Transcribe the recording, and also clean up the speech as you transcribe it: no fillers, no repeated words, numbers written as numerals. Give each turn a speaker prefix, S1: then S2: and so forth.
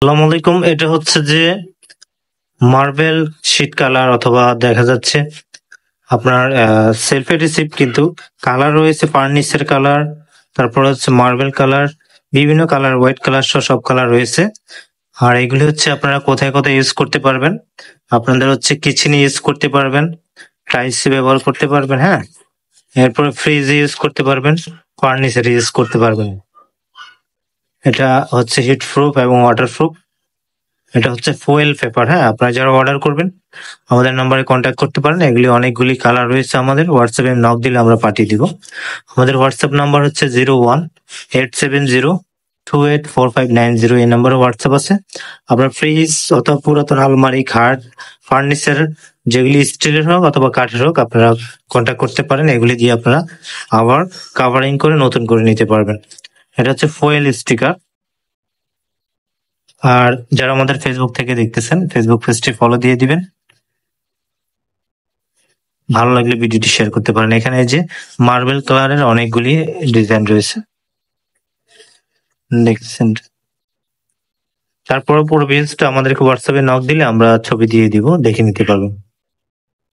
S1: আসসালামু আলাইকুম। এটা হচ্ছে যে মার্বেল শীট কালার অথবা দেখা যাচ্ছে আপনার সেলফ এডহেসিভ, কিন্তু কালার রয়েছে ফার্নিচার কালার, তারপর হচ্ছে মার্বেল কালার, বিভিন্ন কালার, হোয়াইট কালার সহ সব কালার রয়েছে। আর এগুলি হচ্ছে আপনারা কোথায় কোথায় ইউজ করতে পারবেন, আপনাদের হচ্ছে কিচেনে ইউজ করতে পারবেন, টাইলসে ব্যবহার করতে পারবেন, হ্যাঁ, এরপরে ফ্রিজে ইউজ করতে পারবেন, ফার্নিচারে ইউজ করতে পারবেন। এটা হচ্ছে হিট প্রুফ এবং ওয়াটার প্রুফ। এটা হচ্ছে ফয়েল পেপার। হ্যাঁ, আপনারা যারা অর্ডার করবেন আমাদের নাম্বারে কন্ট্যাক্ট করতে পারেন। এগুলি অনেকগুলি কালার রয়েছে আমাদের। হোয়াটসঅ্যাপে নক দিলে আমরা পাঠিয়ে দিব। আমাদের হোয়াটসঅ্যাপ নাম্বার হচ্ছে 01-870-284590। এই নাম্বারে হোয়াটসঅ্যাপ আছে। আপনার ফ্রিজ অথবা পুরাতন আলমারি, খাট, ফার্নিচার যেগুলি স্টিলের হোক অথবা কাঠের হোক আপনারা কন্ট্যাক্ট করতে পারেন। এগুলি দিয়ে আপনারা আবার কাভারিং করে নতুন করে নিতে পারবেন। এটা হচ্ছে ফয়েল স্টিকার। আর যারা আমাদের ফেসবুক থেকে দেখতেছেন, ফেসবুক পেজটি ফলো দিয়ে দিবেন। ভালো লাগলে ভিডিওটি শেয়ার করতে পারেন। এখানে এই যে মার্বেল কালারের অনেকগুলি ডিজাইন রয়েছে, দেখছেন। তারপরে পুরো পেজটা আমাদেরকে হোয়াটসঅ্যাপে নক দিলে আমরা ছবি দিয়ে দিব, দেখে নিতে পারবেন।